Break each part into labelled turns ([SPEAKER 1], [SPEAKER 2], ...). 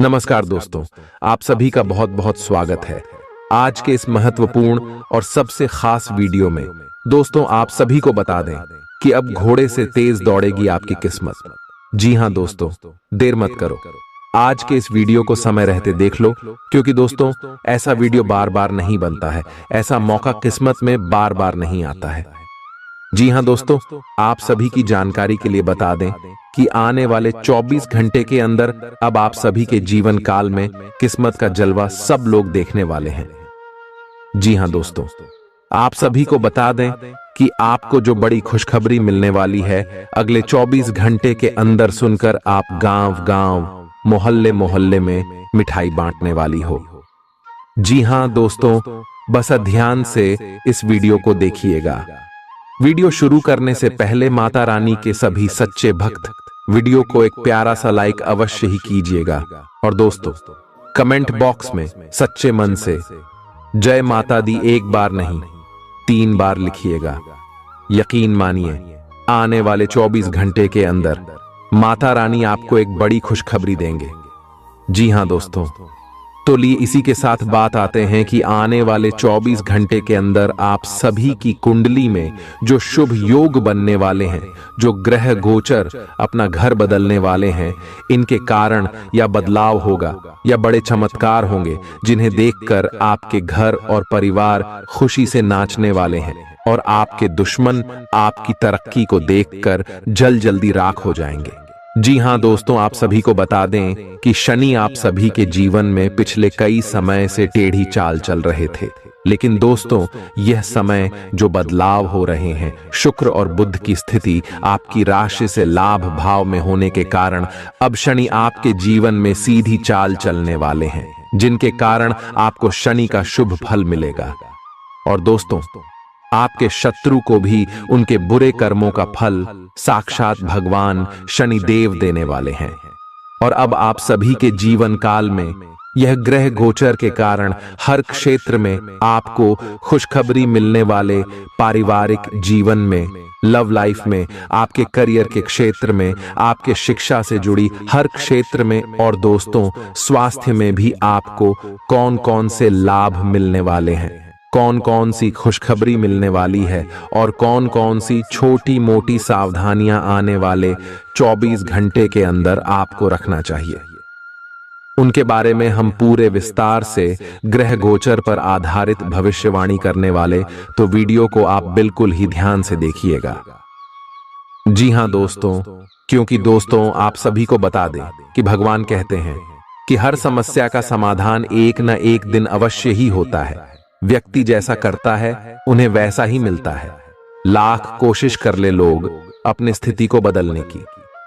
[SPEAKER 1] नमस्कार दोस्तों, आप सभी का बहुत बहुत स्वागत है आज के इस महत्वपूर्ण और सबसे खास वीडियो में। दोस्तों, आप सभी को बता दें कि अब घोड़े से तेज दौड़ेगी आपकी किस्मत। जी हां दोस्तों, देर मत करो, आज के इस वीडियो को समय रहते देख लो, क्योंकि दोस्तों ऐसा वीडियो बार बार नहीं बनता है, ऐसा मौका किस्मत में बार बार नहीं आता है। जी हां दोस्तों, आप सभी की जानकारी के लिए बता दें कि आने वाले 24 घंटे के अंदर अब आप सभी के जीवन काल में किस्मत का जलवा सब लोग देखने वाले हैं। जी हां दोस्तों, आप सभी को बता दें कि आपको जो बड़ी खुशखबरी मिलने वाली है अगले 24 घंटे के अंदर सुनकर आप गांव गांव, मोहल्ले मोहल्ले में मिठाई बांटने वाली हो। जी हां दोस्तों, बस ध्यान से इस वीडियो को देखिएगा। वीडियो शुरू करने से पहले माता रानी के सभी सच्चे भक्त वीडियो को एक प्यारा सा लाइक अवश्य ही कीजिएगा, और दोस्तों कमेंट बॉक्स में सच्चे मन से जय माता दी एक बार नहीं 3 बार लिखिएगा। यकीन मानिए, आने वाले 24 घंटे के अंदर माता रानी आपको एक बड़ी खुशखबरी देंगे। जी हां दोस्तों, तो लिए इसी के साथ बात आते हैं कि आने वाले 24 घंटे के अंदर आप सभी की कुंडली में जो शुभ योग बनने वाले हैं, जो ग्रह गोचर अपना घर बदलने वाले हैं, इनके कारण या बदलाव होगा या बड़े चमत्कार होंगे, जिन्हें देखकर आपके घर और परिवार खुशी से नाचने वाले हैं, और आपके दुश्मन आपकी तरक्की को देखकर जल्दी राख हो जाएंगे। जी हां दोस्तों, आप सभी को बता दें कि शनि आप सभी के जीवन में पिछले कई समय से टेढ़ी चाल चल रहे थे, लेकिन दोस्तों यह समय जो बदलाव हो रहे हैं, शुक्र और बुध की स्थिति आपकी राशि से लाभ भाव में होने के कारण अब शनि आपके जीवन में सीधी चाल चलने वाले हैं, जिनके कारण आपको शनि का शुभ फल मिलेगा। और दोस्तों, आपके शत्रु को भी उनके बुरे कर्मों का फल साक्षात भगवान शनि देव देने वाले हैं। और अब आप सभी के जीवन काल में यह ग्रह गोचर के कारण हर क्षेत्र में आपको खुशखबरी मिलने वाले, पारिवारिक जीवन में, लव लाइफ में, आपके करियर के क्षेत्र में, आपके शिक्षा से जुड़ी हर क्षेत्र में, और दोस्तों स्वास्थ्य में भी आपको कौन कौन से लाभ मिलने वाले हैं, कौन कौन सी खुशखबरी मिलने वाली है, और कौन कौन सी छोटी मोटी सावधानियां आने वाले 24 घंटे के अंदर आपको रखना चाहिए, उनके बारे में हम पूरे विस्तार से ग्रह गोचर पर आधारित भविष्यवाणी करने वाले, तो वीडियो को आप बिल्कुल ही ध्यान से देखिएगा। जी हां दोस्तों, क्योंकि दोस्तों आप सभी को बता दें कि भगवान कहते हैं कि हर समस्या का समाधान एक न एक दिन अवश्य ही होता है। व्यक्ति जैसा करता है उन्हें वैसा ही मिलता है। लाख कोशिश कर ले लोग अपनी स्थिति को बदलने की,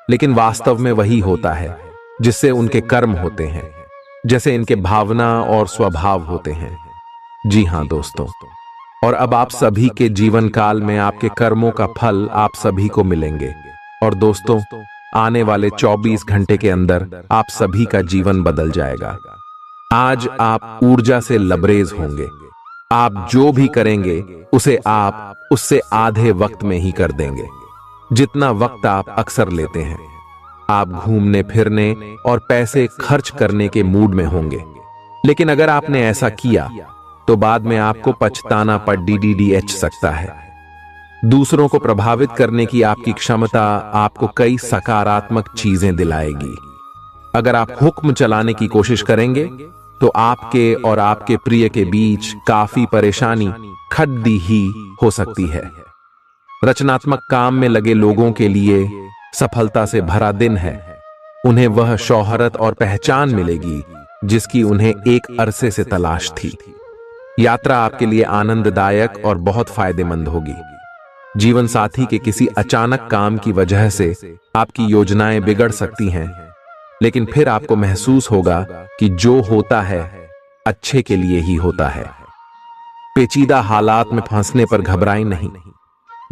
[SPEAKER 1] लेकिन वास्तव में वही होता है जिससे उनके कर्म होते हैं, जैसे इनके भावना और स्वभाव होते हैं। जी हां दोस्तों, और अब आप सभी के जीवन काल में आपके कर्मों का फल आप सभी को मिलेंगे। और दोस्तों आने वाले 24 घंटे के अंदर आप सभी का जीवन बदल जाएगा। आज आप ऊर्जा से लबरेज होंगे। आप जो भी करेंगे उसे आप उससे आधे वक्त में ही कर देंगे, जितना वक्त आप अक्सर लेते हैं। आप घूमने फिरने और पैसे खर्च करने के मूड में होंगे, लेकिन अगर आपने ऐसा किया तो बाद में आपको पछताना पर DDDH सकता है। दूसरों को प्रभावित करने की आपकी क्षमता आपको कई सकारात्मक चीजें दिलाएगी। अगर आप हुक्म चलाने की कोशिश करेंगे तो आपके और आपके प्रिय के बीच काफी परेशानी खड़ी ही हो सकती है। रचनात्मक काम में लगे लोगों के लिए सफलता से भरा दिन है। उन्हें वह शोहरत और पहचान मिलेगी जिसकी उन्हें एक अरसे से तलाश थी। यात्रा आपके लिए आनंददायक और बहुत फायदेमंद होगी। जीवन साथी के किसी अचानक काम की वजह से आपकी योजनाएं बिगड़ सकती हैं, लेकिन फिर आपको महसूस होगा कि जो होता है अच्छे के लिए ही होता है। पेचीदा हालात में फंसने पर घबराएं नहीं।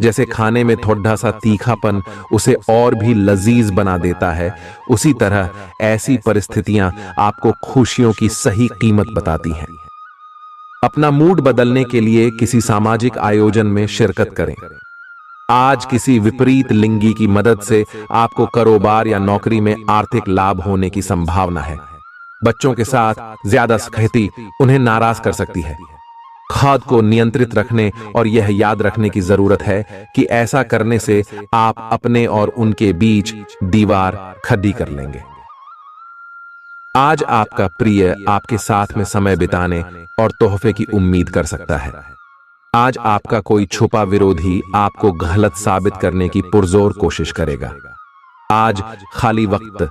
[SPEAKER 1] जैसे खाने में थोड़ा सा तीखापन उसे और भी लजीज बना देता है, उसी तरह ऐसी परिस्थितियां आपको खुशियों की सही कीमत बताती हैं। अपना मूड बदलने के लिए किसी सामाजिक आयोजन में शिरकत करें। आज किसी विपरीत लिंगी की मदद से आपको कारोबार या नौकरी में आर्थिक लाभ होने की संभावना है। बच्चों के साथ ज्यादा सख्ती उन्हें नाराज कर सकती है। खुद को नियंत्रित रखने और यह याद रखने की जरूरत है कि ऐसा करने से आप अपने और उनके बीच दीवार खड़ी कर लेंगे। आज आपका प्रिय आपके साथ में समय बिताने और तोहफे की उम्मीद कर सकता है। आज आपका कोई छुपा विरोधी आपको गलत साबित करने की पुरजोर कोशिश करेगा। आज खाली वक्त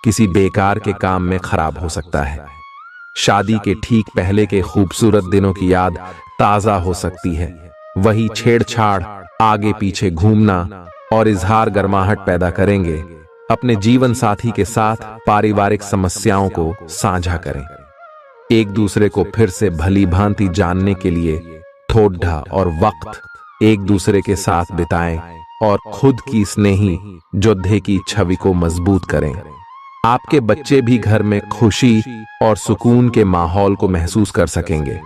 [SPEAKER 1] किसी बेकार के काम में खराब हो सकता है। शादी के ठीक पहले के खूबसूरत दिनों की याद ताजा हो सकती है। वही छेड़छाड़, आगे पीछे घूमना और इजहार गर्माहट पैदा करेंगे। अपने जीवन साथी के साथ पारिवारिक समस्याओं को साझा करें। एक दूसरे को फिर से भली भांति जानने के लिए थोड़ा और वक्त एक दूसरे के साथ बिताएं और खुद की स्नेही योद्धे की छवि को मजबूत करें। आपके बच्चे भी घर में खुशी और सुकून के माहौल को महसूस कर सकेंगे।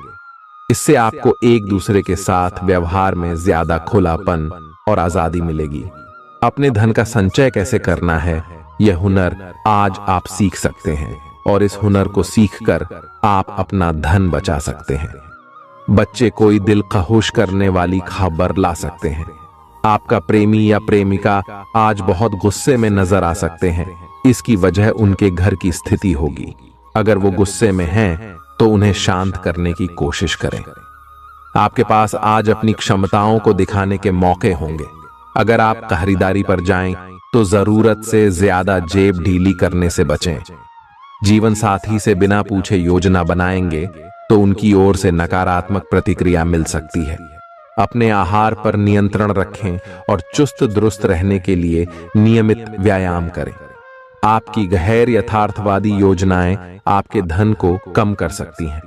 [SPEAKER 1] इससे आपको एक दूसरे के साथ व्यवहार में ज्यादा खुलापन और आजादी मिलेगी। अपने धन का संचय कैसे करना है, यह हुनर आज आप सीख सकते हैं और इस हुनर को सीखकर आप अपना धन बचा सकते हैं। बच्चे कोई दिल खहुश करने वाली खबर ला सकते हैं। आपका प्रेमी या प्रेमिका आज बहुत गुस्से में नजर आ सकते हैं। इसकी वजह उनके घर की स्थिति होगी। अगर वो गुस्से में हैं, तो उन्हें शांत करने की कोशिश करें। आपके पास आज अपनी क्षमताओं को दिखाने के मौके होंगे। अगर आप खरीदारी पर जाएं, तो जरूरत से ज्यादा जेब ढीली करने से बचें। जीवन साथी से बिना पूछे योजना बनाएंगे, तो उनकी ओर से नकारात्मक प्रतिक्रिया मिल सकती है। अपने आहार पर नियंत्रण रखें और चुस्त दुरुस्त रहने के लिए नियमित व्यायाम करें। आपकी गैर यथार्थवादी योजनाएं आपके धन को कम कर सकती हैं।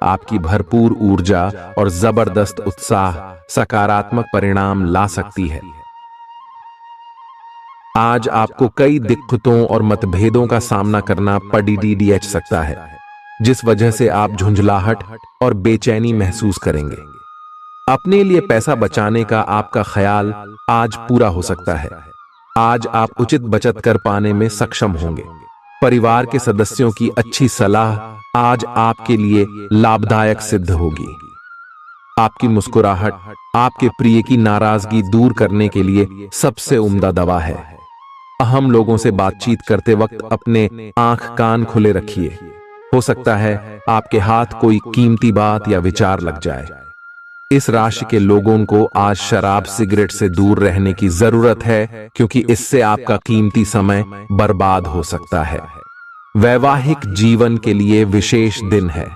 [SPEAKER 1] आपकी भरपूर ऊर्जा और जबरदस्त उत्साह सकारात्मक परिणाम ला सकती है। आज आपको कई दिक्कतों और मतभेदों का सामना करना पड़ सकता है, जिस वजह से आप झुंझलाहट और बेचैनी महसूस करेंगे। अपने लिए पैसा बचाने का आपका ख्याल आज पूरा हो सकता है। आज आप उचित बचत कर पाने में सक्षम होंगे। परिवार के सदस्यों की अच्छी सलाह आज आपके लिए लाभदायक सिद्ध होगी। आपकी मुस्कुराहट आपके प्रिय की नाराजगी दूर करने के लिए सबसे उम्दा दवा है। अहम लोगों से बातचीत करते वक्त अपने आंख कान खुले रखिए। हो सकता है आपके हाथ कोई कीमती बात या विचार लग जाए। इस राशि के लोगों को आज शराब सिगरेट से दूर रहने की जरूरत है, क्योंकि इससे आपका कीमती समय बर्बाद हो सकता है। वैवाहिक जीवन के लिए विशेष दिन है।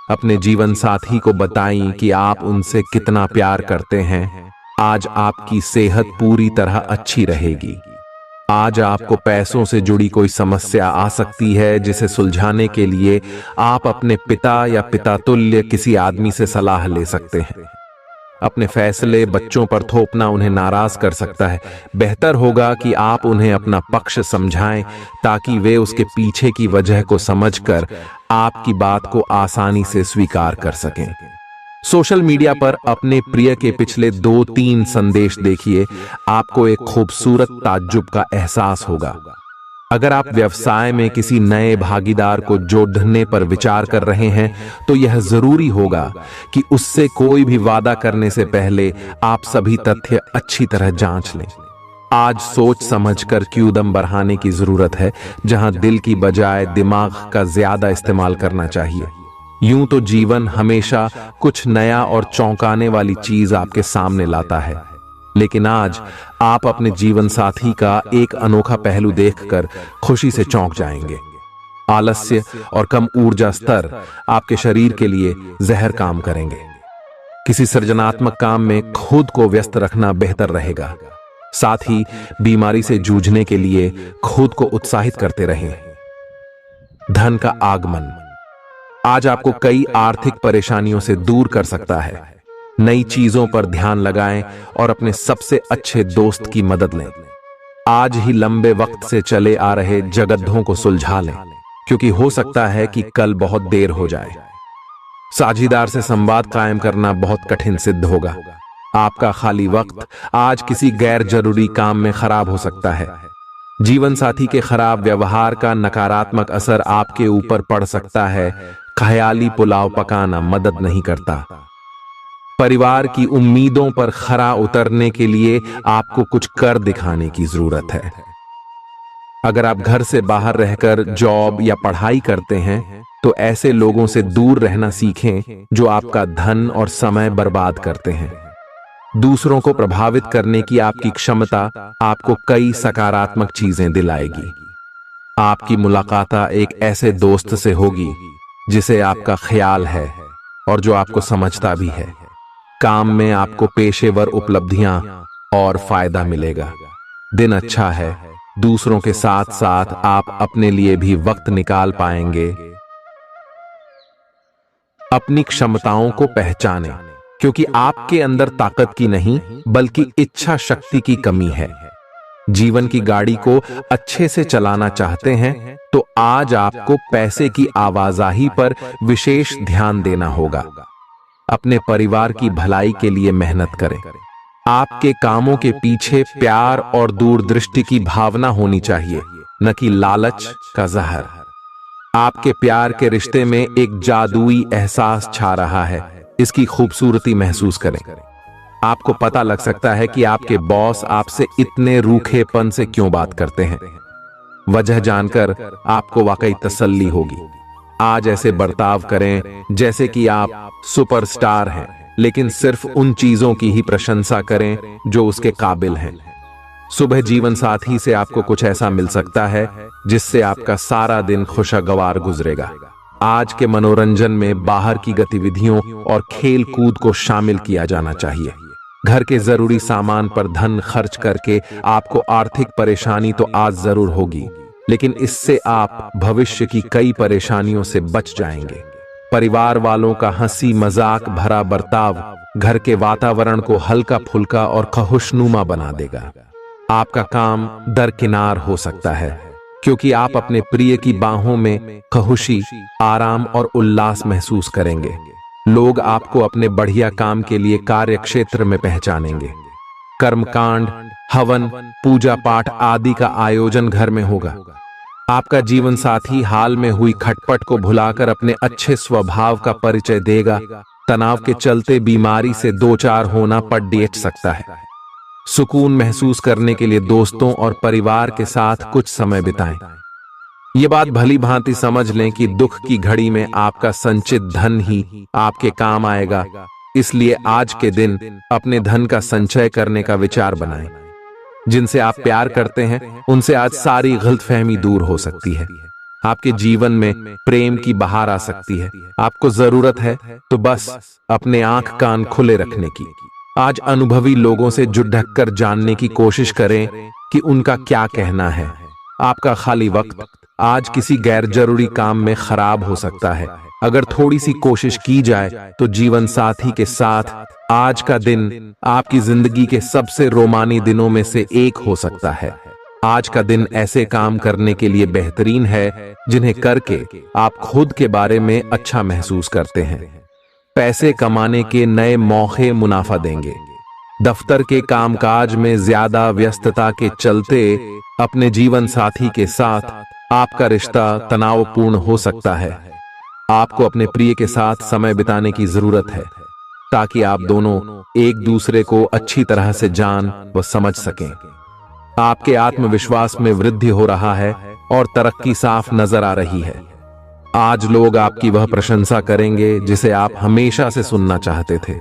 [SPEAKER 1] अपने जीवन साथी को बताएं कि आप उनसे कितना प्यार करते हैं। आज आपकी सेहत पूरी तरह अच्छी रहेगी। आज आपको पैसों से जुड़ी कोई समस्या आ सकती है, जिसे सुलझाने के लिए आप अपने पिता या पिता तुल्य किसी आदमी से सलाह ले सकते हैं। अपने फैसले बच्चों पर थोपना उन्हें नाराज कर सकता है। बेहतर होगा कि आप उन्हें अपना पक्ष समझाएं, ताकि वे उसके पीछे की वजह को समझकर आपकी बात को आसानी से स्वीकार कर सकें। सोशल मीडिया पर अपने प्रिय के पिछले 2-3 संदेश देखिए। आपको एक खूबसूरत ताज्जुब का एहसास होगा। अगर आप व्यवसाय में किसी नए भागीदार को जोड़ने पर विचार कर रहे हैं, तो यह जरूरी होगा कि उससे कोई भी वादा करने से पहले आप सभी तथ्य अच्छी तरह जांच लें। आज सोच समझकर कदम बढ़ाने की जरूरत है, जहां दिल की बजाय दिमाग का ज्यादा इस्तेमाल करना चाहिए। यूं तो जीवन हमेशा कुछ नया और चौंकाने वाली चीज आपके सामने लाता है, लेकिन आज आप अपने जीवन साथी का एक अनोखा पहलू देखकर खुशी से चौंक जाएंगे। आलस्य और कम ऊर्जा स्तर आपके शरीर के लिए जहर काम करेंगे। किसी सृजनात्मक काम में खुद को व्यस्त रखना बेहतर रहेगा। साथ ही बीमारी से जूझने के लिए खुद को उत्साहित करते रहें। धन का आगमन आज आपको कई आर्थिक परेशानियों से दूर कर सकता है। नई चीजों पर ध्यान लगाएं और अपने सबसे अच्छे दोस्त की मदद लें। आज ही लंबे वक्त से चले आ रहे जगद्धों को सुलझा लें, क्योंकि हो सकता है कि कल बहुत देर हो जाए। साझीदार से संवाद कायम करना बहुत कठिन सिद्ध होगा। आपका खाली वक्त आज किसी गैर जरूरी काम में खराब हो सकता है। जीवन साथी के खराब व्यवहार का नकारात्मक असर आपके ऊपर पड़ सकता है। ख्याली पुलाव पकाना मदद नहीं करता। परिवार की उम्मीदों पर खरा उतरने के लिए आपको कुछ कर दिखाने की जरूरत है। अगर आप घर से बाहर रहकर जॉब या पढ़ाई करते हैं तो ऐसे लोगों से दूर रहना सीखें जो आपका धन और समय बर्बाद करते हैं। दूसरों को प्रभावित करने की आपकी क्षमता आपको कई सकारात्मक चीजें दिलाएगी। आपकी मुलाकात एक ऐसे दोस्त से होगी जिसे आपका ख्याल है और जो आपको समझता भी है। काम में आपको पेशेवर उपलब्धियां और फायदा मिलेगा। दिन अच्छा है। दूसरों के साथ साथ आप अपने लिए भी वक्त निकाल पाएंगे। अपनी क्षमताओं को पहचानें, क्योंकि आपके अंदर ताकत की नहीं बल्कि इच्छा शक्ति की कमी है। जीवन की गाड़ी को अच्छे से चलाना चाहते हैं तो आज आपको पैसे की आवाजाही पर विशेष ध्यान देना होगा। अपने परिवार की भलाई के लिए मेहनत करें। आपके कामों के पीछे प्यार और दूरदृष्टि की भावना होनी चाहिए, न कि लालच का जहर। आपके प्यार के रिश्ते में एक जादुई एहसास छा रहा है। इसकी खूबसूरती महसूस करें। आपको पता लग सकता है कि आपके बॉस आपसे इतने रूखेपन से क्यों बात करते हैं। वजह जानकर आपको वाकई तसल्ली होगी। आज ऐसे बर्ताव करें जैसे कि आप सुपरस्टार हैं, लेकिन सिर्फ उन चीजों की ही प्रशंसा करें जो उसके काबिल हैं। सुबह जीवन साथी से आपको कुछ ऐसा मिल सकता है जिससे आपका सारा दिन खुशगवार गुजरेगा। आज के मनोरंजन में बाहर की गतिविधियों और खेल कूद को शामिल किया जाना चाहिए। घर के जरूरी सामान पर धन खर्च करके आपको आर्थिक परेशानी तो आज जरूर होगी, लेकिन इससे आप भविष्य की कई परेशानियों से बच जाएंगे। परिवार वालों का हंसी मजाक भरा बर्ताव घर के वातावरण को हल्का फुल्का और खुशनुमा बना देगा। आपका काम दरकिनार हो सकता है, क्योंकि आप अपने प्रिय की बाहों में खुशी, आराम और उल्लास महसूस करेंगे। लोग आपको अपने बढ़िया काम के लिए कार्य क्षेत्र में पहचानेंगे। कर्मकांड, हवन, पूजा पाठ आदि का आयोजन घर में होगा। आपका जीवन साथी हाल में हुई खटपट को भुलाकर अपने अच्छे स्वभाव का परिचय देगा। तनाव के चलते बीमारी से दो चार होना पड़ सकता है। सुकून महसूस करने के लिए दोस्तों और परिवार के साथ कुछ समय बिताएं। ये बात भली भांति समझ लें कि दुख की घड़ी में आपका संचित धन ही आपके काम आएगा। इसलिए आज के दिन अपने धन का संचय करने का विचार बनाएं। जिनसे आप प्यार करते हैं उनसे आज सारी गलतफहमी दूर हो सकती है। आपके जीवन में प्रेम की बहार आ सकती है। आपको जरूरत है तो बस अपने आंख कान खुले रखने की। आज अनुभवी लोगों से जुड़ ढक कर जानने की कोशिश करें कि उनका क्या कहना है। आपका खाली वक्त आज किसी गैर जरूरी काम में खराब हो सकता है। अगर थोड़ी सी कोशिश की जाए तो जीवन साथी के साथ आज का दिन आपकी जिंदगी के सबसे रोमानी दिनों में से एक हो सकता है। आज का दिन ऐसे काम करने के लिए बेहतरीन है जिन्हें करके आप खुद के बारे में अच्छा महसूस करते हैं। पैसे कमाने के नए मौके मुनाफा देंगे। दफ्तर के कामकाज में ज्यादा व्यस्तता के चलते अपने जीवन साथी के साथ आपका रिश्ता तनावपूर्ण हो सकता है। आपको अपने प्रिय के साथ समय बिताने की जरूरत है ताकि आप दोनों एक दूसरे को अच्छी तरह से जान व समझ सकें। आपके आत्मविश्वास में वृद्धि हो रहा है और तरक्की साफ नजर आ रही है। आज लोग आपकी वह प्रशंसा करेंगे जिसे आप हमेशा से सुनना चाहते थे।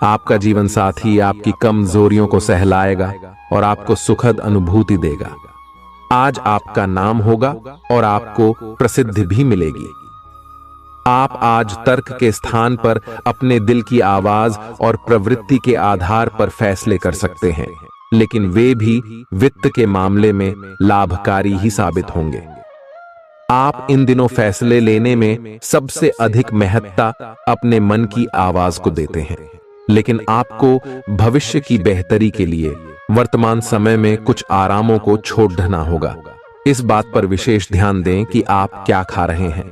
[SPEAKER 1] आपका जीवन साथी आपकी कमजोरियों को सहलाएगा और आपको सुखद अनुभूति देगा। आज आपका नाम होगा और आपको प्रसिद्धि भी मिलेगी। आप आज तर्क के स्थान पर अपने दिल की आवाज और प्रवृत्ति के आधार पर फैसले कर सकते हैं, लेकिन वे भी वित्त के मामले में लाभकारी ही साबित होंगे। आप इन दिनों फैसले लेने में सबसे अधिक महत्ता अपने मन की आवाज को देते हैं, लेकिन आपको भविष्य की बेहतरी के लिए वर्तमान समय में कुछ आरामों को छोड़ना होगा। इस बात पर विशेष ध्यान दें कि आप क्या खा रहे हैं।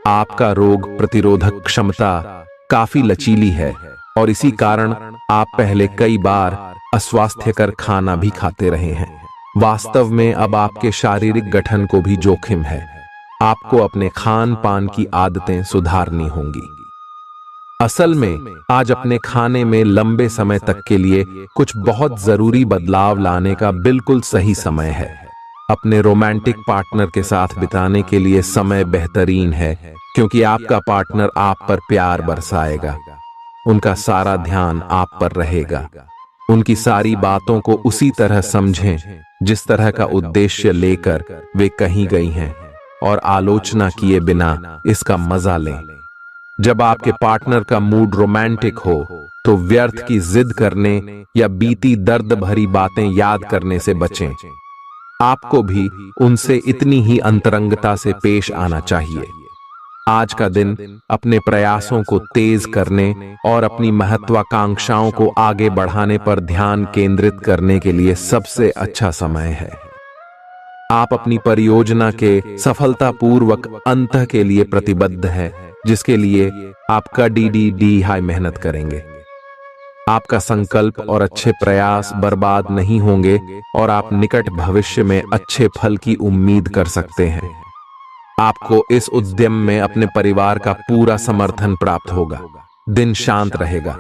[SPEAKER 1] आपका रोग प्रतिरोधक क्षमता काफी लचीली है और इसी कारण आप पहले कई बार अस्वास्थ्यकर खाना भी खाते रहे हैं। वास्तव में अब आपके शारीरिक गठन को भी जोखिम है। आपको अपने खान पान की आदतें सुधारनी होंगी। असल में आज अपने खाने में लंबे समय तक के लिए कुछ बहुत जरूरी बदलाव लाने का बिल्कुल सही समय है। अपने रोमांटिक पार्टनर के साथ बिताने के लिए समय बेहतरीन है, क्योंकि आपका पार्टनर आप पर प्यार बरसाएगा। उनका सारा ध्यान आप पर रहेगा। उनकी सारी बातों को उसी तरह समझें जिस तरह का उद्देश्य लेकर वे कहीं गई हैं, और आलोचना किए बिना इसका मजा लें। जब आपके पार्टनर का मूड रोमांटिक हो तो व्यर्थ की जिद करने या बीती दर्द भरी बातें याद करने से बचें। आपको भी उनसे इतनी ही अंतरंगता से पेश आना चाहिए। आज का दिन अपने प्रयासों को तेज करने और अपनी महत्वाकांक्षाओं को आगे बढ़ाने पर ध्यान केंद्रित करने के लिए सबसे अच्छा समय है। आप अपनी परियोजना के सफलतापूर्वक अंत के लिए प्रतिबद्ध हैं, जिसके लिए आप कड़ी हाई मेहनत करेंगे। आपका संकल्प और अच्छे प्रयास बर्बाद नहीं होंगे और आप निकट भविष्य में अच्छे फल की उम्मीद कर सकते हैं। आपको इस उद्यम में अपने परिवार का पूरा समर्थन प्राप्त होगा। दिन शांत रहेगा।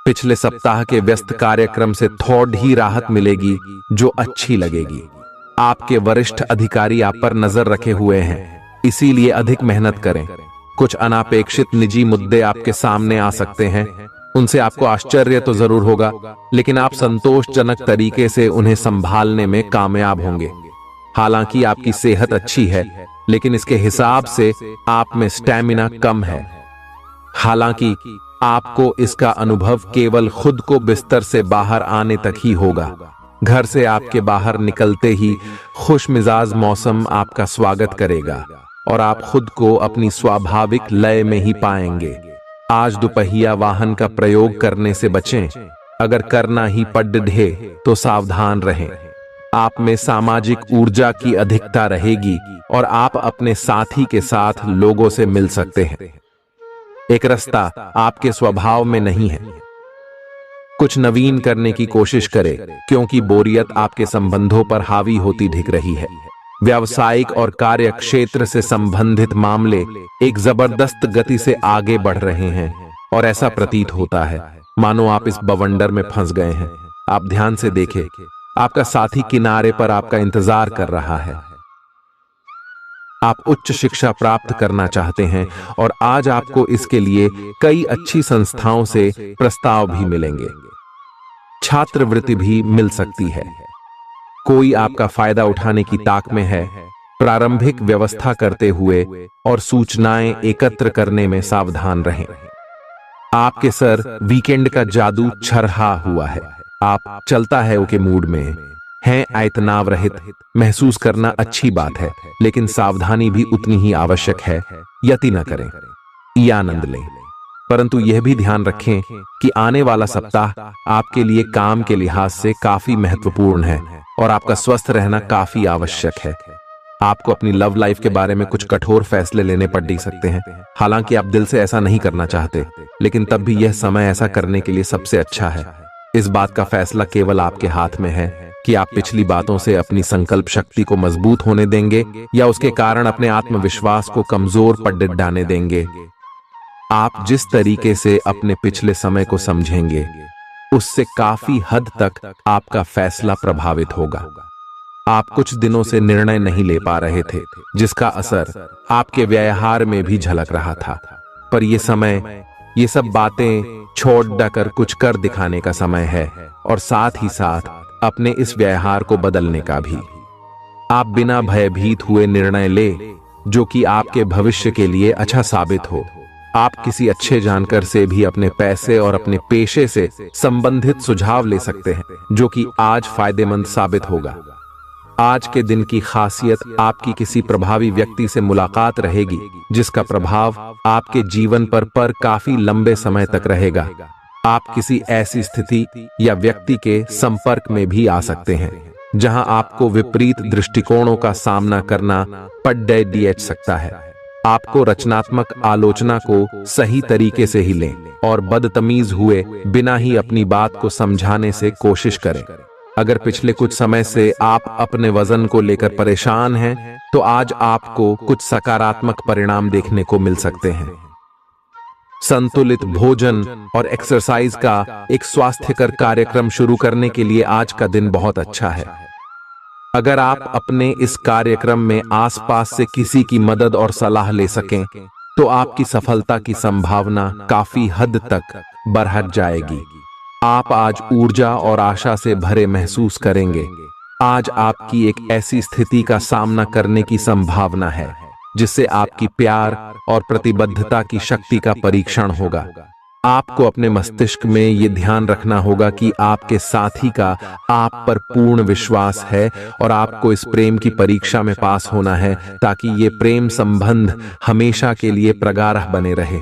[SPEAKER 1] पिछले सप्ताह के व्यस्त कार्यक्रम से थोड़ी ही राहत मिलेगी, जो अच्छी लगेगी। आपके वरिष्ठ अधिकारी आप पर नजर रखे हुए हैं, इसीलिए अधिक मेहनत करें। कुछ अनापेक्षित निजी मुद्दे आपके सामने आ सकते हैं। उनसे आपको आश्चर्य तो जरूर होगा, लेकिन आप संतोषजनक तरीके से उन्हें संभालने में कामयाब होंगे। हालांकि आपकी सेहत अच्छी है, लेकिन इसके हिसाब से आप में स्टैमिना कम है। हालांकि आपको इसका अनुभव केवल खुद को बिस्तर से बाहर आने तक ही होगा। घर से आपके बाहर निकलते ही खुशमिजाज मौसम आपका स्वागत करेगा और आप खुद को अपनी स्वाभाविक लय में ही पाएंगे। आज दुपहिया वाहन का प्रयोग करने से बचें। अगर करना ही पड़े तो सावधान रहें। आप में सामाजिक ऊर्जा की अधिकता रहेगी और आप अपने साथी के साथ लोगों से मिल सकते हैं। एक रास्ता आपके स्वभाव में नहीं है। कुछ नवीन करने की कोशिश करें, क्योंकि बोरियत आपके संबंधों पर हावी होती दिख रही है। व्यावसायिक और कार्य क्षेत्र से संबंधित मामले एक जबरदस्त गति से आगे बढ़ रहे हैं और ऐसा प्रतीत होता है मानो आप इस बवंडर में फंस गए हैं। आप ध्यान से देखें, आपका साथी किनारे पर आपका इंतजार कर रहा है। आप उच्च शिक्षा प्राप्त करना चाहते हैं और आज आपको इसके लिए कई अच्छी संस्थाओं से प्रस्ताव भी मिलेंगे। छात्रवृत्ति भी मिल सकती है। कोई आपका फायदा उठाने की ताक में है। प्रारंभिक व्यवस्था करते हुए और सूचनाएं एकत्र करने में सावधान रहें। आपके सर वीकेंड का जादू छरहा हुआ है। आप चलता है के मूड में हैं। तनाव रहित महसूस करना अच्छी बात है, लेकिन सावधानी भी उतनी ही आवश्यक है। यति न करें, या आनंद लें, परंतु यह भी ध्यान रखें कि आने वाला सप्ताह आपके लिए काम के लिहाज से काफी महत्वपूर्ण है और आपका स्वस्थ रहना काफी आवश्यक है। आपको अपनी लव लाइफ के बारे में कुछ कठोर फैसले लेने पड़ सकते हैं। हालांकि आप दिल से ऐसा नहीं करना चाहते, लेकिन तब भी यह समय ऐसा करने के लिए सबसे अच्छा है। इस बात का फैसला केवल आपके हाथ में है कि आप पिछली बातों से अपनी संकल्प शक्ति को मजबूत होने देंगे या उसके कारण अपने आत्मविश्वास को कमजोर पड़ डालने देंगे। आप जिस तरीके से अपने पिछले समय को समझेंगे, उससे काफी हद तक आपका फैसला प्रभावित होगा। आप कुछ दिनों से निर्णय नहीं ले पा रहे थे, जिसका असर आपके व्यवहार में भी झलक रहा था। पर यह समय ये सब बातें छोड़ देकर कुछ कर दिखाने का समय है और साथ ही साथ अपने इस व्यवहार को बदलने का भी। आप बिना भयभीत हुए निर्णय ले जो कि आपके भविष्य के लिए अच्छा साबित हो। आप किसी अच्छे जानकार से भी अपने पैसे और अपने पेशे से संबंधित सुझाव ले सकते हैं, जो कि आज फायदेमंद साबित होगा। आज के दिन की खासियत आपकी किसी प्रभावी व्यक्ति से मुलाकात रहेगी, जिसका प्रभाव आपके जीवन पर काफी लंबे समय तक रहेगा। आप किसी ऐसी स्थिति या व्यक्ति के संपर्क में भी आ सकते हैं जहां आपको विपरीत दृष्टिकोणों का सामना करना पड़ सकता है। आपको रचनात्मक आलोचना को सही तरीके से ही लें और बदतमीज हुए बिना ही अपनी बात को समझाने से कोशिश करें। अगर पिछले कुछ समय से आप अपने वजन को लेकर परेशान हैं, तो आज आपको कुछ सकारात्मक परिणाम देखने को मिल सकते हैं। संतुलित भोजन और एक्सरसाइज का एक स्वास्थ्यकर कार्यक्रम शुरू करने के लिए आज का दिन बहुत अच्छा है। अगर आप अपने इस कार्यक्रम में आसपास से किसी की मदद और सलाह ले सकें, तो आपकी सफलता की संभावना काफी हद तक बढ़ जाएगी। आप आज ऊर्जा और आशा से भरे महसूस करेंगे। आज आपकी एक ऐसी स्थिति का सामना करने की संभावना है जिससे आपकी प्यार और प्रतिबद्धता की शक्ति का परीक्षण होगा। आपको अपने मस्तिष्क में ये ध्यान रखना होगा कि आपके साथी का आप पर पूर्ण विश्वास है और आपको इस प्रेम की परीक्षा में पास होना है ताकि ये प्रेम संबंध हमेशा के लिए प्रगाढ़ बने रहे।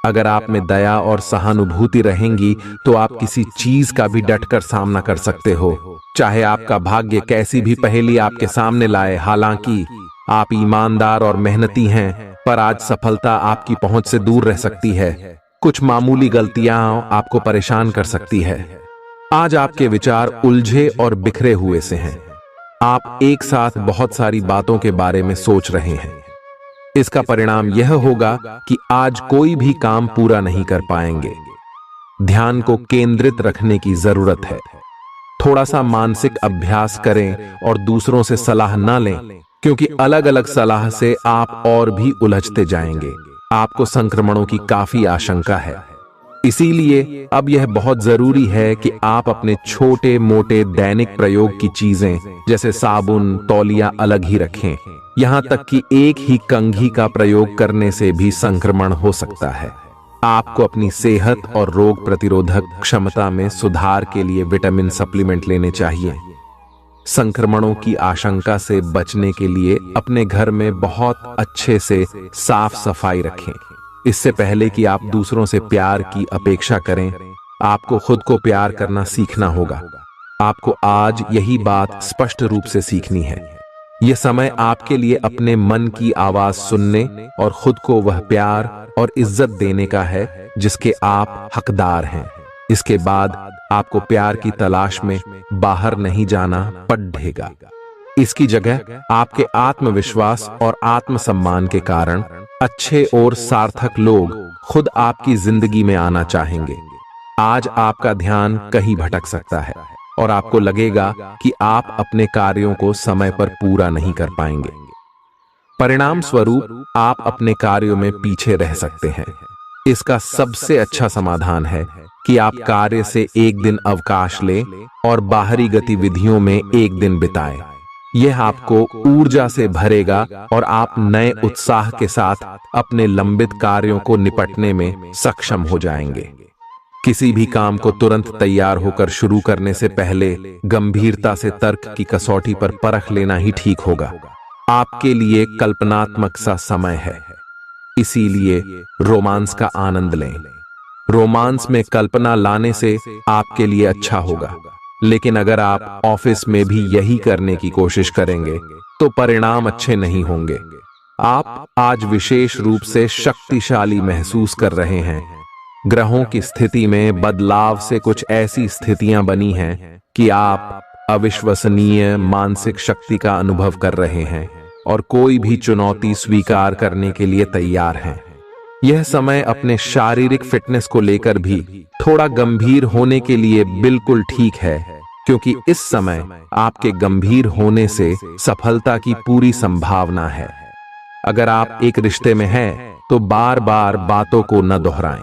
[SPEAKER 1] अगर आप में दया और सहानुभूति रहेंगी तो आप किसी चीज का भी डटकर सामना कर सकते हो, चाहे आपका भाग्य कैसी भी पहेली आपके सामने लाए। हालांकि आप ईमानदार और मेहनती हैं, पर आज सफलता आपकी पहुंच से दूर रह सकती है। कुछ मामूली गलतियां आपको परेशान कर सकती है। आज आपके विचार उलझे और बिखरे हुए से हैं। आप एक साथ बहुत सारी बातों के बारे में सोच रहे हैं। इसका परिणाम यह होगा कि आज कोई भी काम पूरा नहीं कर पाएंगे। ध्यान को केंद्रित रखने की जरूरत है। थोड़ा सा मानसिक अभ्यास करें और दूसरों से सलाह ना लें, क्योंकि अलग अलग सलाह से आप और भी उलझते जाएंगे। आपको संक्रमणों की काफी आशंका है, इसीलिए अब यह बहुत जरूरी है कि आप अपने छोटे मोटे दैनिक प्रयोग की चीजें जैसे साबुन, तौलिया अलग ही रखें। यहां तक कि एक ही कंघी का प्रयोग करने से भी संक्रमण हो सकता है। आपको अपनी सेहत और रोग प्रतिरोधक क्षमता में सुधार के लिए विटामिन सप्लीमेंट लेने चाहिए। संक्रमणों की आशंका से बचने के लिए अपने घर में बहुत अच्छे से साफ सफाई रखें। इससे पहले कि आप दूसरों से प्यार की अपेक्षा करें, आपको खुद को प्यार करना सीखना होगा। आपको आज यही बात स्पष्ट रूप से सीखनी है। यह समय आपके लिए अपने मन की आवाज सुनने और खुद को वह प्यार और इज्जत देने का है जिसके आप हकदार हैं। इसके बाद आपको प्यार की तलाश में बाहर नहीं जाना पड़ेगा। इसकी जगह आपके आत्मविश्वास और आत्मसम्मान के कारण अच्छे और सार्थक लोग खुद आपकी जिंदगी में आना चाहेंगे। आज आपका ध्यान कहीं भटक सकता है और आपको लगेगा कि आप अपने कार्यों को समय पर पूरा नहीं कर पाएंगे। परिणाम स्वरूप आप अपने कार्यों में पीछे रह सकते हैं। इसका सबसे अच्छा समाधान है कि आप कार्य से एक दिन अवकाश लें और बाहरी गतिविधियों में एक दिन बिताएं। यह आपको ऊर्जा से भरेगा और आप नए उत्साह के साथ अपने लंबित कार्यों को निपटने में सक्षम हो जाएंगे। किसी भी काम को तुरंत तैयार होकर शुरू करने से पहले गंभीरता से तर्क की कसौटी पर परख लेना ही ठीक होगा। आपके लिए कल्पनात्मक सा समय है, इसीलिए रोमांस का आनंद लें। रोमांस में कल्पना लाने से आपके लिए अच्छा होगा, लेकिन अगर आप ऑफिस में भी यही करने की कोशिश करेंगे तो परिणाम अच्छे नहीं होंगे। आप आज विशेष रूप से शक्तिशाली महसूस कर रहे हैं। ग्रहों की स्थिति में बदलाव से कुछ ऐसी स्थितियां बनी हैं कि आप अविश्वसनीय मानसिक शक्ति का अनुभव कर रहे हैं और कोई भी चुनौती स्वीकार करने के लिए तैयार हैं। यह समय अपने शारीरिक फिटनेस को लेकर भी थोड़ा गंभीर होने के लिए बिल्कुल ठीक है, क्योंकि इस समय आपके गंभीर होने से सफलता की पूरी संभावना है। अगर आप एक रिश्ते में हैं तो बार बार बातों को न दोहराएं।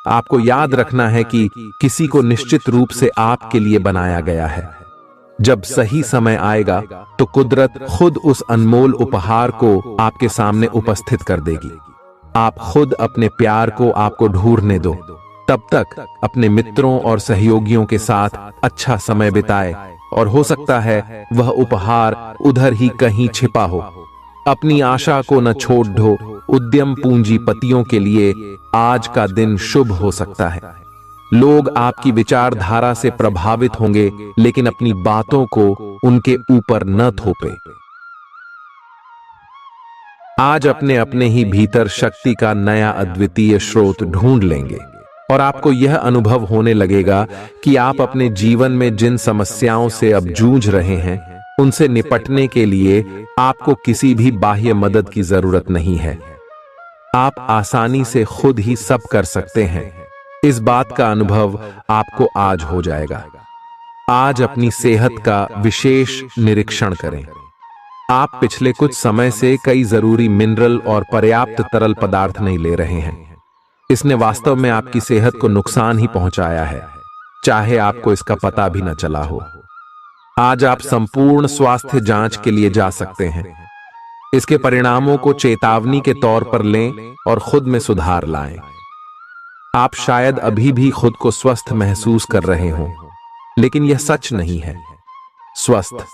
[SPEAKER 1] आपको याद रखना है कि किसी को निश्चित रूप से आपके लिए बनाया गया है। जब सही समय आएगा तो कुदरत खुद उस अनमोल उपहार को आपके सामने उपस्थित कर देगी। आप खुद अपने प्यार को आपको ढूंढने दो। तब तक अपने मित्रों और सहयोगियों के साथ अच्छा समय बिताएं और हो सकता है वह उपहार उधर ही कहीं छिपा हो। अपनी आशा को न छोड़ दो। उद्यम पूंजीपतियों के लिए आज का दिन शुभ हो सकता है। लोग आपकी विचारधारा से प्रभावित होंगे, लेकिन अपनी बातों को उनके ऊपर न थोपे। आज अपने अपने ही भीतर शक्ति का नया अद्वितीय स्रोत ढूंढ लेंगे और आपको यह अनुभव होने लगेगा कि आप अपने जीवन में जिन समस्याओं से अब जूझ रहे हैं उनसे निपटने के लिए आपको किसी भी बाह्य मदद की जरूरत नहीं है। आप आसानी से खुद ही सब कर सकते हैं। इस बात का अनुभव आपको आज हो जाएगा। आज अपनी सेहत का विशेष निरीक्षण करें। आप पिछले कुछ समय से कई जरूरी मिनरल और पर्याप्त तरल पदार्थ नहीं ले रहे हैं। इसने वास्तव में आपकी सेहत को नुकसान ही पहुंचाया है, चाहे आपको इसका पता भी न चला हो। आज आप संपूर्ण स्वास्थ्य जांच के लिए जा सकते हैं। इसके परिणामों को चेतावनी के तौर पर लें और खुद में सुधार लाएं। आप शायद अभी भी खुद को स्वस्थ महसूस कर रहे हों, लेकिन यह सच नहीं है। स्वस्थ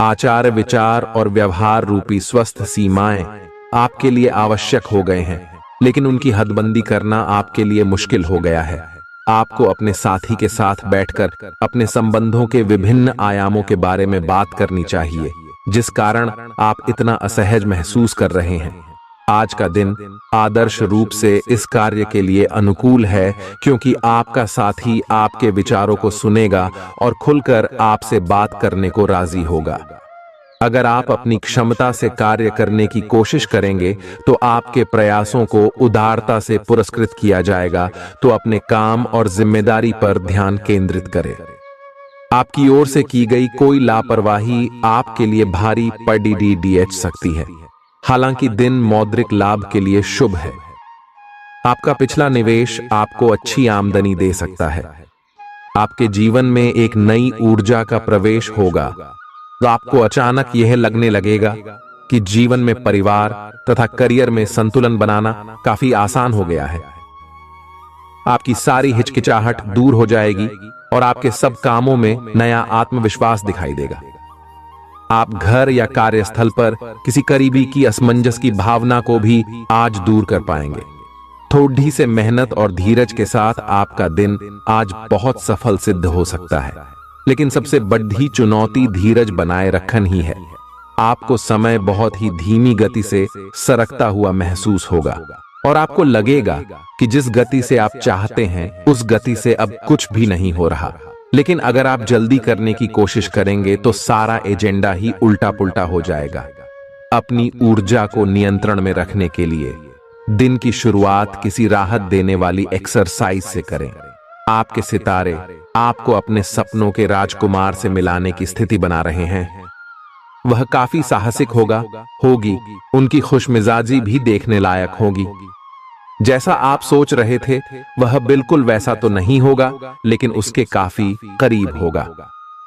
[SPEAKER 1] आचार, विचार और व्यवहार रूपी स्वस्थ सीमाएं आपके लिए आवश्यक हो गए हैं, लेकिन उनकी हदबंदी करना आपके लिए मुश्किल हो गया है। आपको अपने साथी के साथ बैठकर अपने संबंधों के विभिन्न आयामों के बारे में बात करनी चाहिए, जिस कारण आप इतना असहज महसूस कर रहे हैं। आज का दिन आदर्श रूप से इस कार्य के लिए अनुकूल है, क्योंकि आपका साथी आपके विचारों को सुनेगा और खुलकर आपसे बात करने को राजी होगा। अगर आप अपनी क्षमता से कार्य करने की कोशिश करेंगे तो आपके प्रयासों को उदारता से पुरस्कृत किया जाएगा। तो अपने काम और जिम्मेदारी पर ध्यान केंद्रित करें। आपकी ओर से की गई कोई लापरवाही आपके लिए भारी पड़ सकती है। हालांकि दिन मौद्रिक लाभ के लिए शुभ है। आपका पिछला निवेश आपको अच्छी आमदनी दे सकता है। आपके जीवन में एक नई ऊर्जा का प्रवेश होगा, तो आपको अचानक यह लगने लगेगा कि जीवन में परिवार तथा करियर में संतुलन बनाना काफी आसान हो गया है। आपकी सारी हिचकिचाहट दूर हो जाएगी और आपके सब कामों में नया आत्मविश्वास दिखाई देगा। आप घर या कार्यस्थल पर किसी करीबी की असमंजस की भावना को भी आज दूर कर पाएंगे। थोड़ी से मेहनत और धीरज के साथ आपका दिन आज बहुत सफल सिद्ध हो सकता है, लेकिन सबसे बड़ी चुनौती धीरज बनाए रखना ही है। आपको समय बहुत ही धीमी गति से सरकता हुआ महसूस होगा और आपको लगेगा कि जिस गति से आप चाहते हैं उस गति से अब कुछ भी नहीं हो रहा। लेकिन अगर आप जल्दी करने की कोशिश करेंगे तो सारा एजेंडा ही उल्टा पुल्टा हो जाएगा। अपनी ऊर्जा को नियंत्रण में रखने के लिए दिन की शुरुआत किसी राहत देने वाली एक्सरसाइज से करें। आपके सितारे आपको अपने सपनों के राजकुमार से मिलाने की स्थिति बना रहे हैं। वह काफी साहसिक होगी। उनकी खुशमिजाजी भी देखने लायक होगी। जैसा आप सोच रहे थे वह बिल्कुल वैसा तो नहीं होगा, लेकिन उसके काफी करीब होगा।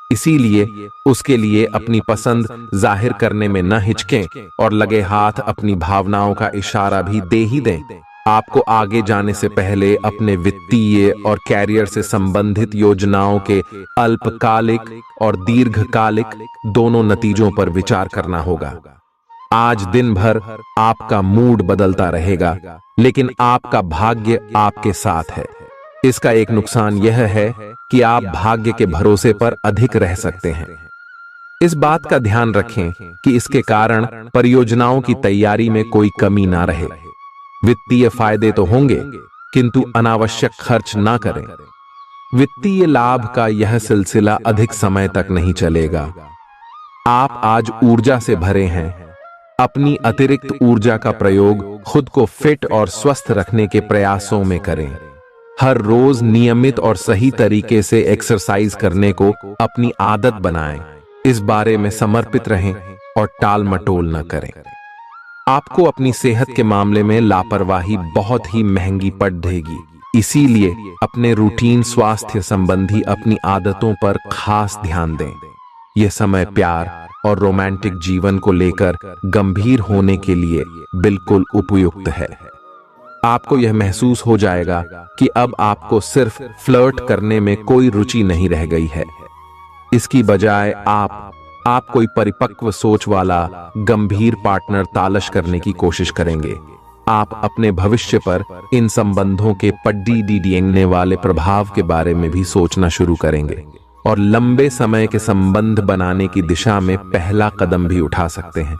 [SPEAKER 1] इसीलिए उसके लिए अपनी पसंद जाहिर करने में न हिचकें और लगे हाथ अपनी भावनाओं का इशारा भी दे ही दें। आपको आगे जाने से पहले अपने वित्तीय और कैरियर से संबंधित योजनाओं के अल्पकालिक और दीर्घकालिक दोनों नतीजों पर विचार करना होगा। आज दिन भर आपका मूड बदलता रहेगा, लेकिन आपका भाग्य आपके साथ है। इसका एक नुकसान यह है कि आप भाग्य के भरोसे पर अधिक रह सकते हैं। इस बात का ध्यान रखें कि इसके कारण परियोजनाओं की तैयारी में कोई कमी ना रहे। वित्तीय फायदे तो होंगे, किंतु अनावश्यक खर्च ना करें। वित्तीय लाभ का यह सिलसिला अधिक समय तक नहीं चलेगा। आप आज ऊर्जा से भरे हैं। अपनी अतिरिक्त ऊर्जा का प्रयोग खुद को फिट और स्वस्थ रखने के प्रयासों में करें। हर रोज नियमित और सही तरीके से एक्सरसाइज करने को अपनी आदत बनाएं। इस बारे में समर्पित रहें और टाल मटोल न करें। आपको अपनी सेहत के मामले में लापरवाही बहुत ही महंगी पड़ देगी। इसीलिए अपने रूटीन स्वास्थ्य संबंधी अपनी आदतों पर खास ध्यान दें। यह समय प्यार और रोमांटिक जीवन को लेकर गंभीर होने के लिए बिल्कुल उपयुक्त है। आपको यह महसूस हो जाएगा कि अब आपको सिर्फ फ्लर्ट करने में कोई रुचि नहीं रह गई है। इसकी बजाय आप कोई परिपक्व सोच वाला गंभीर पार्टनर तलाश करने की कोशिश करेंगे। आप अपने भविष्य पर इन संबंधों के पड़ने वाले प्रभाव के बारे में भी सोचना शुरू करेंगे और लंबे समय के संबंध बनाने की दिशा में पहला कदम भी उठा सकते हैं।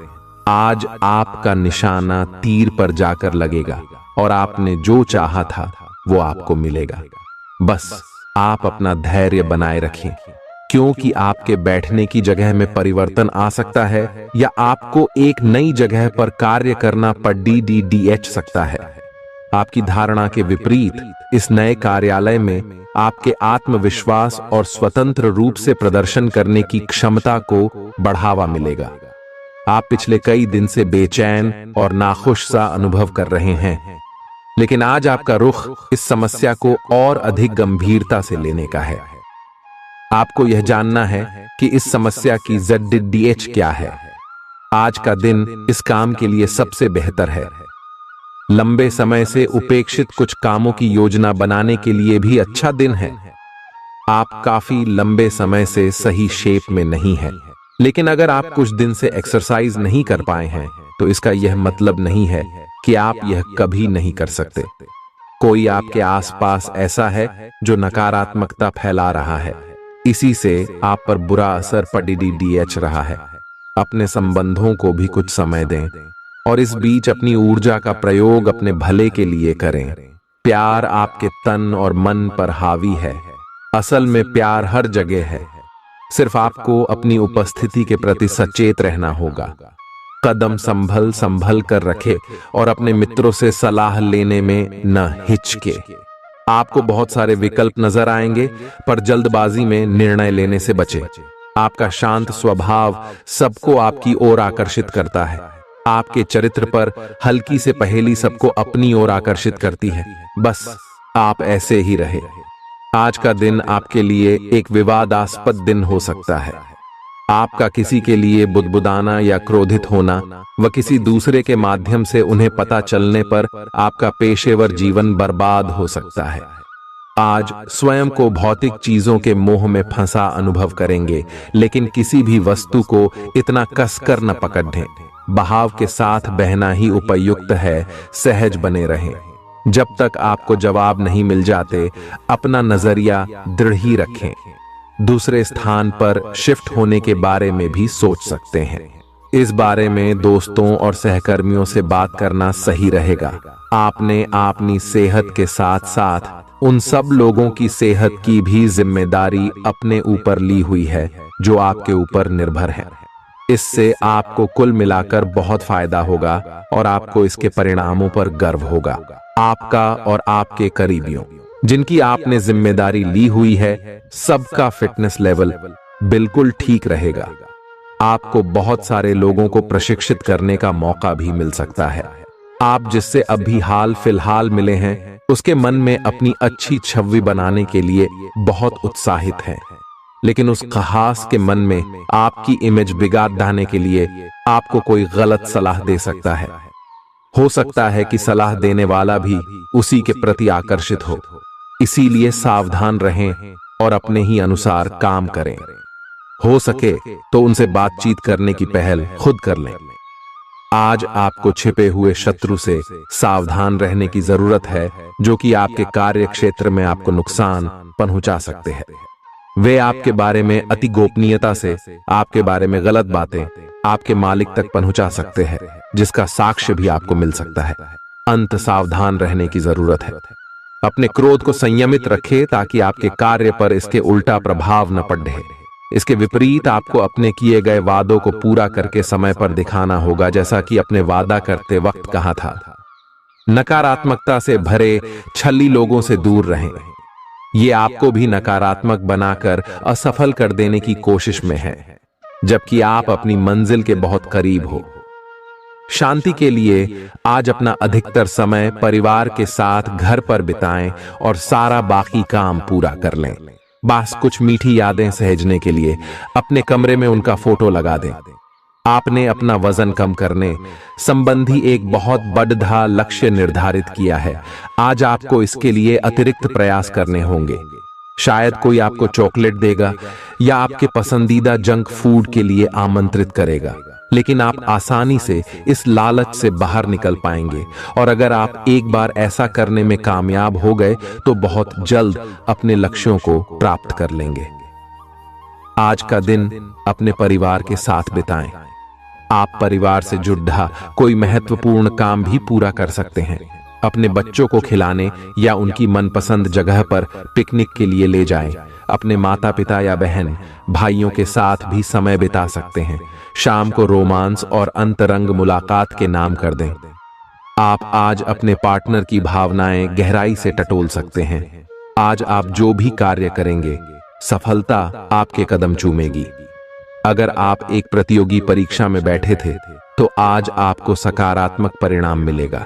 [SPEAKER 1] आज आपका निशाना तीर पर जाकर लगेगा और आपने जो चाहा था वो आपको मिलेगा। बस आप अपना धैर्य बनाए रखें, क्योंकि आपके बैठने की जगह में परिवर्तन आ सकता है या आपको एक नई जगह पर कार्य करना पड़ DDDH सकता है। आपकी धारणा के विपरीत इस नए कार्यालय में आपके आत्मविश्वास और स्वतंत्र रूप से प्रदर्शन करने की क्षमता को बढ़ावा मिलेगा। आप पिछले कई दिन से बेचैन और नाखुश सा अनुभव कर रहे हैं, लेकिन आज आपका रुख इस समस्या को और अधिक गंभीरता से लेने का है। आपको यह जानना है कि इस समस्या की ZDDH क्या है। आज का दिन इस काम के लिए सबसे बेहतर है। लंबे समय से उपेक्षित कुछ कामों की योजना बनाने के लिए भी अच्छा दिन है। आप काफी लंबे समय से सही शेप में नहीं हैं, लेकिन अगर आप कुछ दिन से एक्सरसाइज नहीं कर पाए हैं तो इसका यह मतलब नहीं है कि आप यह कभी नहीं कर सकते। कोई आपके आसपास ऐसा है जो नकारात्मकता फैला रहा है, इसी से आप पर बुरा असर पड़ DDDH रहा है। अपने संबंधों को भी कुछ समय दें और इस बीच अपनी ऊर्जा का प्रयोग अपने भले के लिए करें। प्यार आपके तन और मन पर हावी है। असल में प्यार हर जगह है, सिर्फ आपको अपनी उपस्थिति के प्रति सचेत रहना होगा। कदम संभल संभल कर रखे और अपने मित्रों से सलाह लेने में न हिचके। आपको बहुत सारे विकल्प नजर आएंगे, पर जल्दबाजी में निर्णय लेने से बचें। आपका शांत स्वभाव सबको आपकी ओर आकर्षित करता है। आपके चरित्र पर हल्की से पहेली सबको अपनी ओर आकर्षित करती है। बस आप ऐसे ही रहे। आज का दिन आपके लिए एक विवादास्पद दिन हो सकता है। आपका किसी के लिए बुदबुदाना या क्रोधित होना व किसी दूसरे के माध्यम से उन्हें पता चलने पर आपका पेशेवर जीवन बर्बाद हो सकता है। आज स्वयं को भौतिक चीजों के मोह में फंसा अनुभव करेंगे, लेकिन किसी भी वस्तु को इतना कसकर न पकड़ें। बहाव के साथ बहना ही उपयुक्त है। सहज बने रहें। जब तक आपको जवाब नहीं मिल जाते, अपना नजरिया दृढ़ ही रखें। दूसरे स्थान पर शिफ्ट होने के बारे में भी सोच सकते हैं। इस बारे में दोस्तों और सहकर्मियों से बात करना सही रहेगा। आपने अपनी सेहत के साथ साथ उन सब लोगों की सेहत की भी जिम्मेदारी अपने ऊपर ली हुई है जो आपके ऊपर निर्भर है। इससे आपको कुल मिलाकर बहुत फायदा होगा और आपको इसके परिणामों पर गर्व होगा। आपका और आपके करीबियों जिनकी आपने जिम्मेदारी ली हुई है, सबका फिटनेस लेवल बिल्कुल ठीक रहेगा। आपको बहुत सारे लोगों को प्रशिक्षित करने का मौका भी मिल सकता है। आप जिससे अभी हाल फिलहाल मिले हैं, उसके मन में अपनी अच्छी छवि बनाने के लिए बहुत उत्साहित हैं, लेकिन उस खास के मन में आपकी इमेज बिगाड़ डालने के लिए आपको कोई गलत सलाह दे सकता है। हो सकता है कि सलाह देने वाला भी उसी के प्रति आकर्षित हो। इसीलिए सावधान रहें और अपने ही अनुसार काम करें। हो सके तो उनसे बातचीत करने की पहल खुद कर लें। आज आपको छिपे हुए शत्रु से सावधान रहने की जरूरत है, जो कि आपके कार्य क्षेत्र में आपको नुकसान पहुंचा सकते हैं। वे आपके बारे में अति गोपनीयता से आपके बारे में गलत बातें आपके मालिक तक पहुंचा सकते हैं, जिसका साक्ष्य भी आपको मिल सकता है। अंत सावधान रहने की जरूरत है। अपने क्रोध को संयमित रखें ताकि आपके कार्य पर इसके उल्टा प्रभाव न पड़े। इसके विपरीत आपको अपने किए गए वादों को पूरा करके समय पर दिखाना होगा, जैसा कि अपने वादा करते वक्त कहा था। नकारात्मकता से भरे छली लोगों से दूर रहें। ये आपको भी नकारात्मक बनाकर असफल कर देने की कोशिश में है, जबकि आप अपनी मंजिल के बहुत करीब हो। शांति के लिए आज अपना अधिकतर समय परिवार के साथ घर पर बिताएं और सारा बाकी काम पूरा कर लें। बस कुछ मीठी यादें सहेजने के लिए अपने कमरे में उनका फोटो लगा दें। आपने अपना वजन कम करने संबंधी एक बहुत बड़ा लक्ष्य निर्धारित किया है। आज आपको इसके लिए अतिरिक्त प्रयास करने होंगे। शायद कोई आपको चॉकलेट देगा या आपके पसंदीदा जंक फूड के लिए आमंत्रित करेगा, लेकिन आप आसानी से इस लालच से बाहर निकल पाएंगे। और अगर आप एक बार ऐसा करने में कामयाब हो गए तो बहुत जल्द अपने लक्ष्यों को प्राप्त कर लेंगे। आज का दिन अपने परिवार के साथ बिताएं। आप परिवार से जुड़ा कोई महत्वपूर्ण काम भी पूरा कर सकते हैं। अपने बच्चों को खिलाने या उनकी मनपसंद जगह पर पिकनिक के लिए ले जाएं। अपने माता पिता या बहन भाइयों के साथ भी समय बिता सकते हैं। शाम को रोमांस और अंतरंग मुलाकात के नाम कर दें। आप आज अपने पार्टनर की भावनाएं गहराई से टटोल सकते हैं। आज आप जो भी कार्य करेंगे, सफलता आपके कदम चूमेगी। अगर आप एक प्रतियोगी परीक्षा में बैठे थे, तो आज आपको सकारात्मक परिणाम मिलेगा।